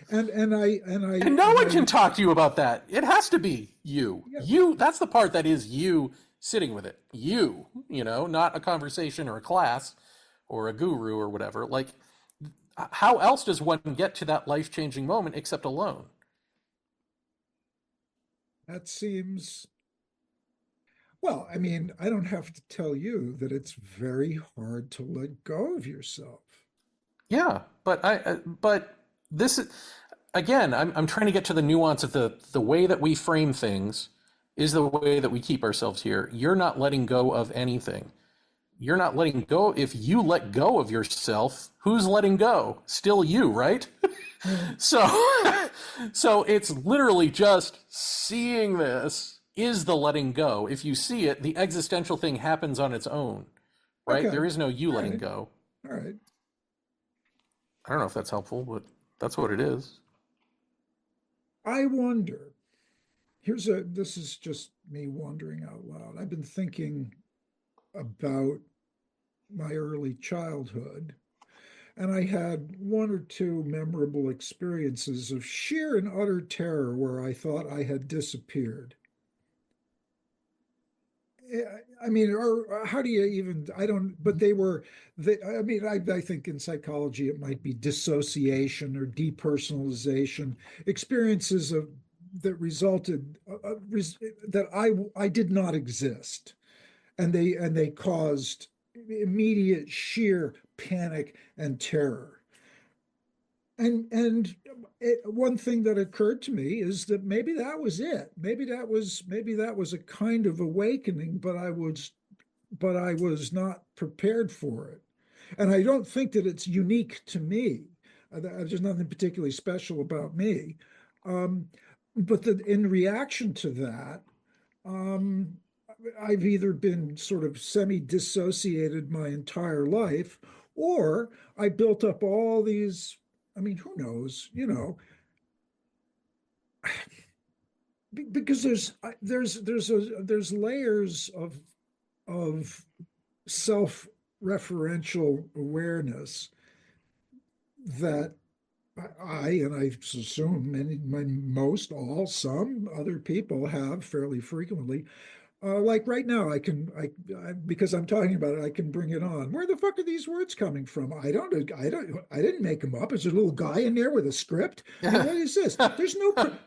And And no and one I can talk to you about that. It has to be you. yeah, You, that's the part that is you sitting with it. Not a conversation or a class or a guru or whatever. Like, how else does one get to that life changing moment except alone? that seems, well, I mean, I don't have to tell you that it's very hard to let go of yourself. Yeah, but this is, again, I'm trying to get to the nuance of the way that we frame things is the way that we keep ourselves here. You're not letting go of anything. You're not letting go. If you let go of yourself, who's letting go? Still you, right? Yeah. So, so it's literally just seeing this is the letting go. If you see it, the existential thing happens on its own, right? Okay. There is no you All letting right. go. All right. I don't know if that's helpful, but that's what it is. I wonder. This is just me wondering out loud. I've been thinking about my early childhood, and I had one or two memorable experiences of sheer and utter terror where I thought I had disappeared. I mean, or how do you even, I don't, but I mean, I think in psychology it might be dissociation or depersonalization, experiences that resulted, that I did not exist. And they caused immediate sheer panic and terror. One thing that occurred to me is that maybe that was it. Maybe that was a kind of awakening, but I was not prepared for it. And I don't think that it's unique to me. There's nothing particularly special about me. Um, but in reaction to that, um, I've either been sort of semi-dissociated my entire life, or I built up all these. I mean, who knows? Because there's layers of self-referential awareness that and I assume most, all, some other people have fairly frequently. Like right now, because I'm talking about it, I can bring it on. Where the fuck are these words coming from? I didn't make them up. Is there a little guy in there with a script? I mean, what is this?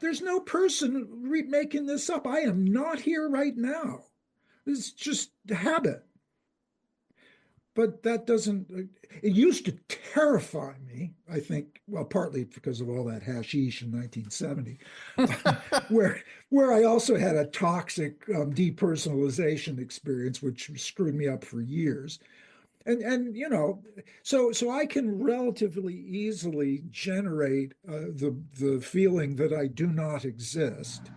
There's no person making this up. I am not here right now. This is just habit. But that doesn't, it used to terrify me, I think, well, partly because of all that hashish in 1970, where where I also had a toxic depersonalization experience, which screwed me up for years. So I can relatively easily generate the feeling that I do not exist.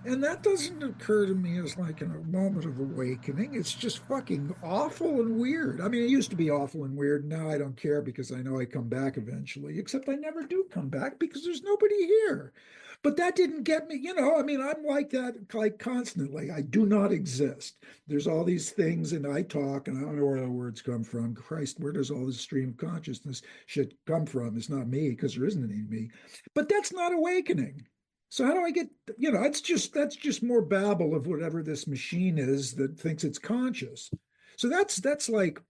And that doesn't occur to me as like a moment of awakening. It's just fucking awful and weird. I mean, it used to be awful and weird. Now I don't care because I know I come back eventually, except I never do come back because there's nobody here. But that didn't get me, I mean, I'm like that like constantly. I do not exist. There's all these things and I talk and I don't know where the words come from. Christ, where does all this stream of consciousness shit come from? It's not me because there isn't any me. But that's not awakening. So how do I get, that's just more babble of whatever this machine is that thinks it's conscious. So that's like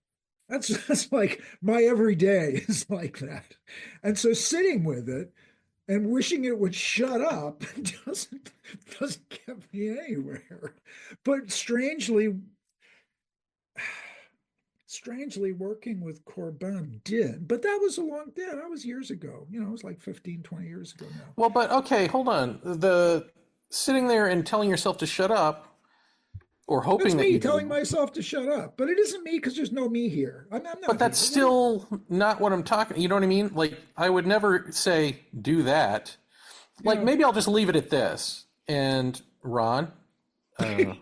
my everyday is like that. And so sitting with it and wishing it would shut up doesn't get me anywhere. But strangely working with Corbin did. But that was years ago. It was like 15, 20 years ago now. Well, but okay, hold on. The sitting there and telling yourself to shut up or That's hoping that me you telling do. myself to shut up, but it isn't me because there's no me here. I'm But not that's here. What do you? still not what I'm talking. You know what I mean? Like I would never say do that. Like Yeah. maybe I'll just leave it at this. And Ron, uh,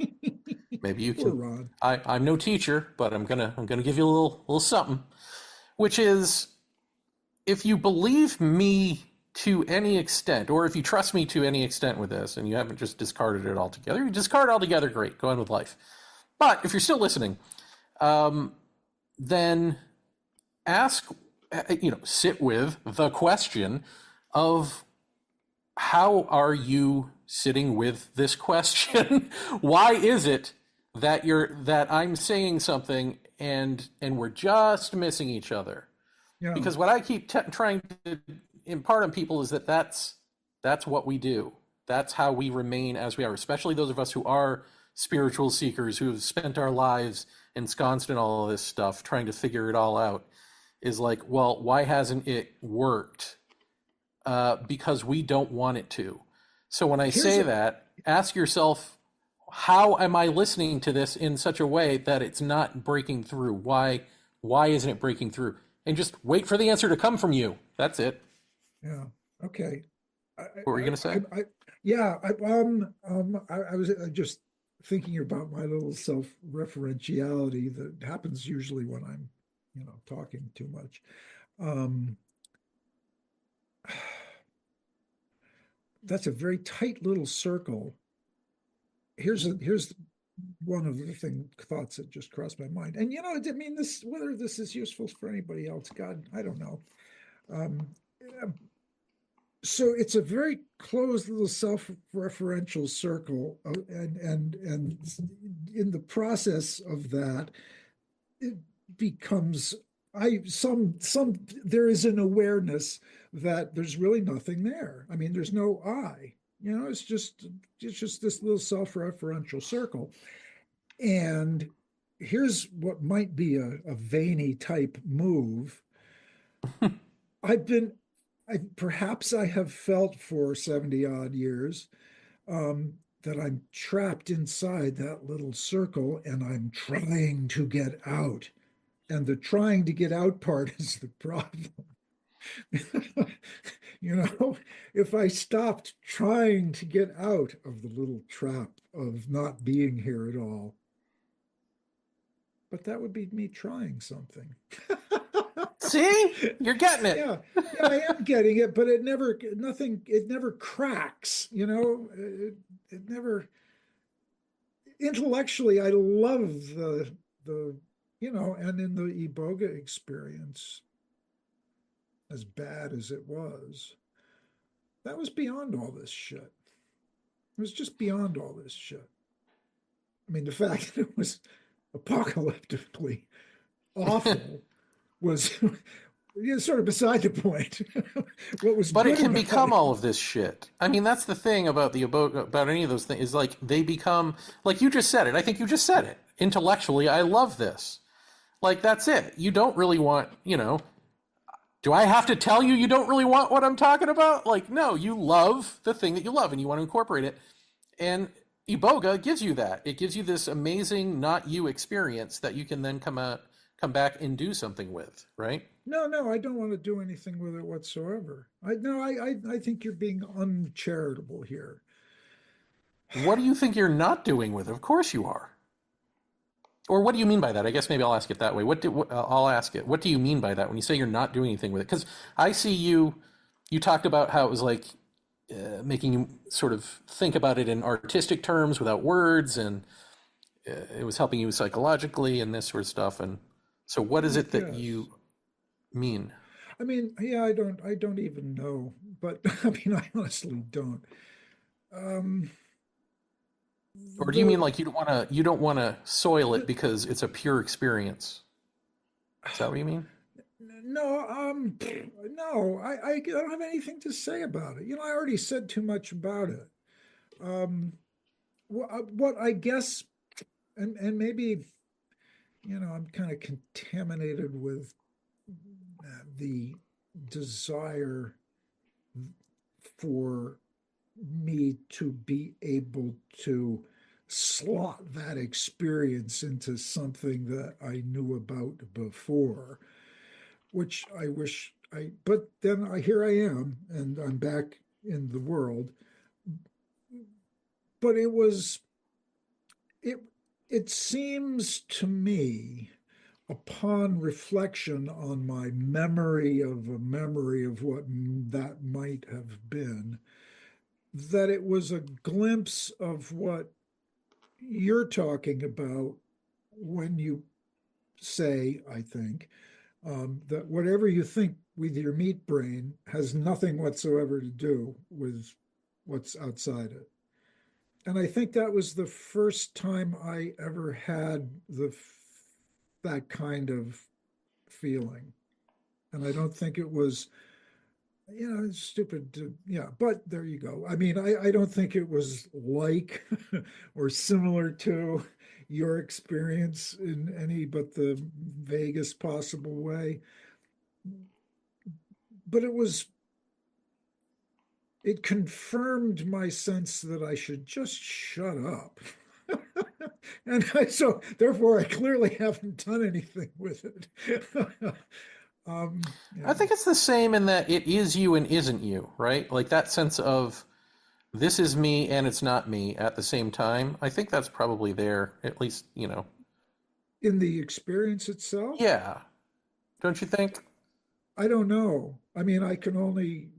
maybe you Poor can. Ron. I'm no teacher, but I'm gonna give you a little something, which is if you believe me to any extent, or if you trust me to any extent with this, and you haven't just discarded it altogether, you discard it altogether, great, go on with life. But if you're still listening, then ask, sit with the question of how are you sitting with this question? Why is it that I'm saying something and we're just missing each other? Yeah. Because what I keep trying to impart on people is that's what we do. That's how we remain as we are, especially those of us who are spiritual seekers who have spent our lives ensconced in all of this stuff, trying to figure it all out. Is like, well, why hasn't it worked? Because we don't want it to. So when I Here's say a that, ask yourself, how am I listening to this in such a way that it's not breaking through? Why isn't it breaking through? And just wait for the answer to come from you. That's it. yeah. Okay. I, What were you going to say? yeah. I was just thinking about my little self-referentiality that happens usually when I'm, talking too much. Um, that's a very tight little circle. Here's one of the thoughts that just crossed my mind. And I mean this whether this is useful for anybody else, God, I don't know. Um, so it's a very closed little self-referential circle, and in the process of that, it becomes I some there is an awareness that there's really nothing there. I mean, there's no I. It's just this little self-referential circle. And here's what might be a Vaeni type move. I've been, perhaps I have felt for 70 odd years that I'm trapped inside that little circle and I'm trying to get out. And the trying to get out part is the problem. you know, if I stopped trying to get out of the little trap of not being here at all, but that would be me trying something. See, you're getting it. Yeah, yeah, I am getting it, but it never cracks, it never, intellectually, I love the, and in the Iboga experience, as bad as it was, that was beyond all this shit. It was just beyond all this shit. I mean, the fact that it was apocalyptically awful was sort of beside the point. What was But it good can about become it? all of this shit. I mean, that's the thing about about any of those things is like they become like you just said it. I think you just said it. Intellectually, I love this. Like that's it. You don't really want, do I have to tell you don't really want what I'm talking about? Like, no, you love the thing that you love and you want to incorporate it. And Iboga gives you that. It gives you this amazing not you experience that you can then come back and do something with, right? No, no, I don't want to do anything with it whatsoever. I no, I think you're being uncharitable here. What do you think you're not doing with it? Of course you are. Or what do you mean by that? I guess maybe I'll ask it that way. I'll ask it. What do you mean by that when you say you're not doing anything with it? Because I see you. You talked about how it was like making you sort of think about it in artistic terms without words, and it was helping you psychologically and this sort of stuff. And so, what is I it that guess. you mean? I mean, yeah, I don't even know, but I mean, I honestly don't. Um, Or do you mean the like you don't want to soil it because it's a pure experience? Is that what you mean? no, no, I don't have anything to say about it. I already said too much about it. Um, what I guess, and maybe, I'm kind of contaminated with the desire for me to be able to slot that experience into something that I knew about before, which I wish but then here I am and I'm back in the world. But it, it seems to me, upon reflection on my memory of a memory of what that might have been, that it was a glimpse of what you're talking about when you say, I think, that whatever you think with your meat brain has nothing whatsoever to do with what's outside it. And I think that was the first time I ever had that kind of feeling. And I don't think it was, it's stupid to, yeah, but there you go. I mean, I don't think it was like or similar to your experience in any but the vaguest possible way. But it confirmed my sense that I should just shut up. So therefore I clearly haven't done anything with it. I Yeah. think it's the same in that it is you and isn't you, right? Like that sense of this is me and it's not me at the same time. I think that's probably there, at least, In the experience itself, yeah. Don't you think? I don't know. I mean, I can only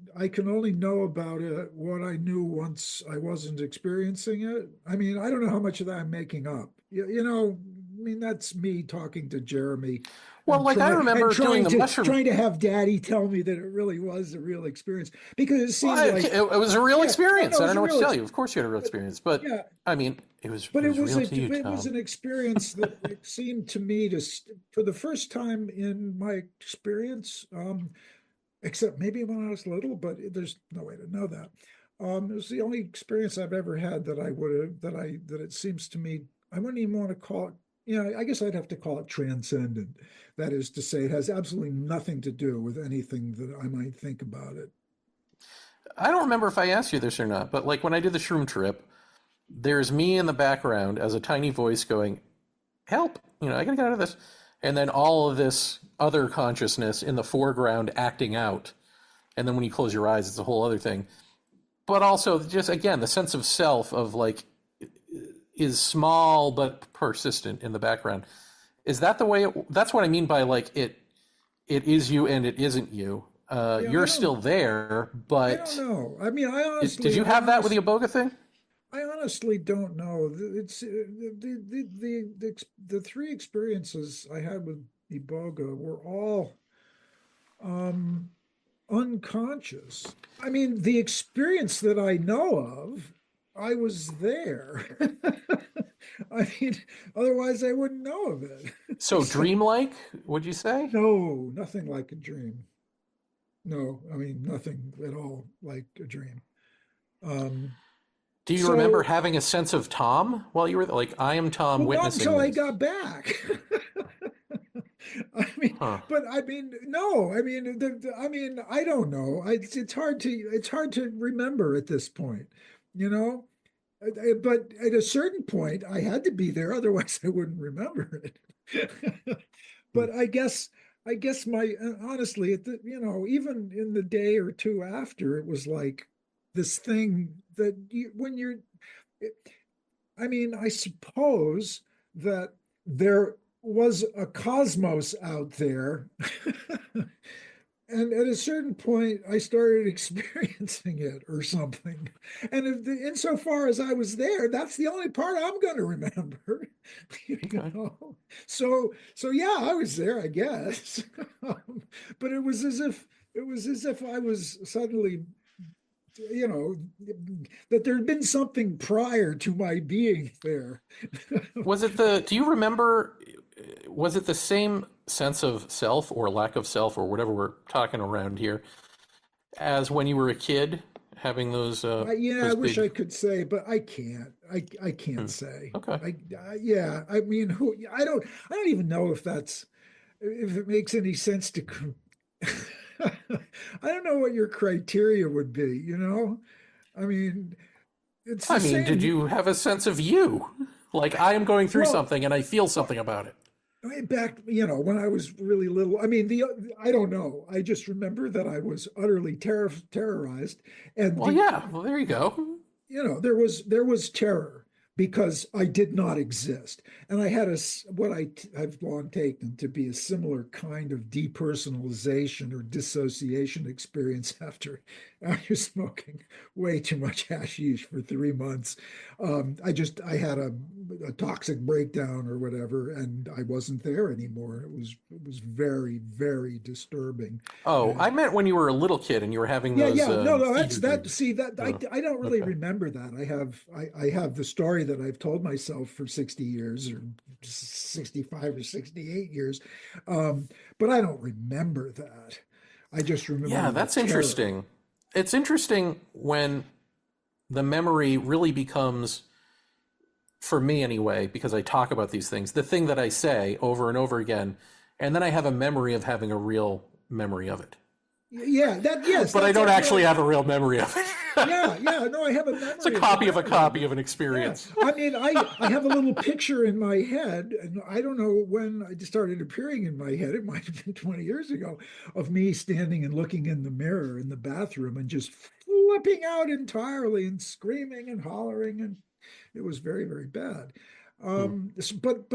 know about it what I knew once I wasn't experiencing it. I mean, I don't know how much of that I'm making up. I mean, that's me talking to Jeremy Well, and like I remember doing trying the to mushroom. have Daddy tell me that it really was a real experience because it Well, seemed like, it was a real yeah, no, experience. no, it I don't was know a what to real tell you. experience. Of course, you had a real But experience, but yeah, I mean, it but was real to you, it was Tom. an experience that it seemed to me for the first time in my experience, except maybe when I was little, but there's no way to know that. It was the only experience I've ever had that I would have that it seems to me I wouldn't even want to call it. I guess I'd have to call it transcendent. That is to say, it has absolutely nothing to do with anything that I might think about it. I don't remember if I asked you this or not, but like when I did the shroom trip, there's me in the background as a tiny voice going, help, I gotta get out of this. And then all of this other consciousness in the foreground acting out. And then when you close your eyes, it's a whole other thing. But also, just again, the sense of self of like is small but persistent in the background. Is that the way that's what I mean by like it is you and it isn't you. Yeah, You're still there, I don't but know. I mean, did you have that with the Iboga thing? I honestly don't know. It's the three experiences I had with Iboga were all um, unconscious. I mean, the experience that I know of, I was there. I mean, otherwise I wouldn't know of it. So So, dreamlike, would you say? no, nothing like a dream. No, I mean, nothing at all like a dream. Um, Do you remember so, having a sense of Tom while you were there? Like, I am Tom well, not witnessing until I this. got back. I mean, Huh. but I mean, no, I mean, I mean, I don't know. It's hard to remember at this point, you know. But at a certain point, I had to be there, otherwise I wouldn't remember it. But I guess honestly, even in the day or two after, it was like this thing that when you're, I mean, I suppose that there was a cosmos out there. And at a certain point, I started experiencing it or something. And insofar as I was there, that's the only part I'm going to remember. You Okay. know, so yeah, I was there, I guess. But it was as if I was suddenly, you know, that there had been something prior to my being there. Do you remember, was it the same sense of self or lack of self or whatever we're talking around here as when you were a kid having Yeah, I those wish big, I could say, but I can't. I can't hmm, say. okay. Yeah. I mean, I don't even know if it makes any sense to. I don't know what your criteria would be. You know. I mean, it's I the mean, did same. you have a sense of you? Like, I am going through Well, something and I feel something about it. back, when I was really little, I mean, I don't know. I just remember that I was utterly terrorized, and Well, yeah, well, there you go. there was terror because I did not exist, and I had what I've long taken to be a similar kind of depersonalization or dissociation experience after smoking way too much hashish for 3 months. I had a toxic breakdown or whatever, and I wasn't there anymore. It was very, very disturbing. Oh, I And meant when you were a little kid and you were having yeah, those yeah. No, no, that's fever that. dreams. See, that Oh, I don't really okay. remember that. I have the story that I've told myself for 60 years or 65 or 68 years. Um, but I don't remember that. I just remember Yeah, the that's terror. interesting. It's interesting when the memory really becomes, for me anyway, because I talk about these things, the thing that I say over and over again, and then I have a memory of having a real memory of it. Yeah, yes, But I that's don't it. No, actually have a real memory of it. yeah, yeah. No, I have a It's a memory of the copy of a memory of copy it. of an Yeah, experience. I mean, I have a little picture in my head, and I don't know when it started appearing in my head. It might have been 20 years ago, of me standing and looking in the mirror in the bathroom and just flipping out entirely and screaming and hollering, and it was very, very bad. Hmm. But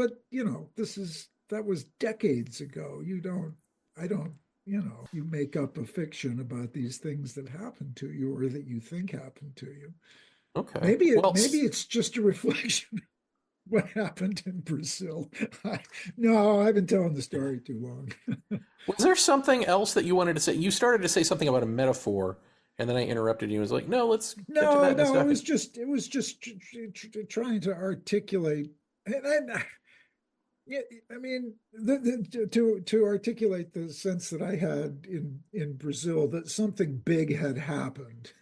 that was decades ago. I don't, you make up a fiction about these things that happen to you or that you think happen to you. Okay. Maybe it's just a reflection of what happened in Brazil. No, I've been telling the story too long. Was there something else that you wanted to say? You started to say something about a metaphor, and then I interrupted you and was like, no, let's get to No, that in a no, it second. was just trying to articulate, and yeah, I mean, to articulate the sense that I had in Brazil that something big had happened.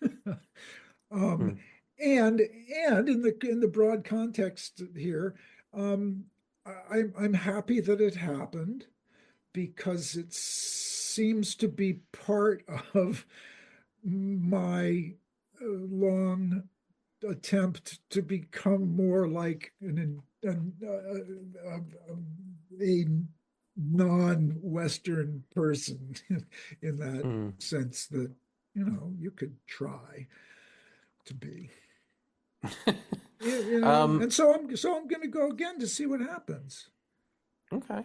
Um, Hmm. and in the broad context here, um, I'm happy that it happened because it seems to be part of my long attempt to become more like a non-Western person in that Hmm. sense that you could try to be. um, And so I'm going to go again to see what happens. okay.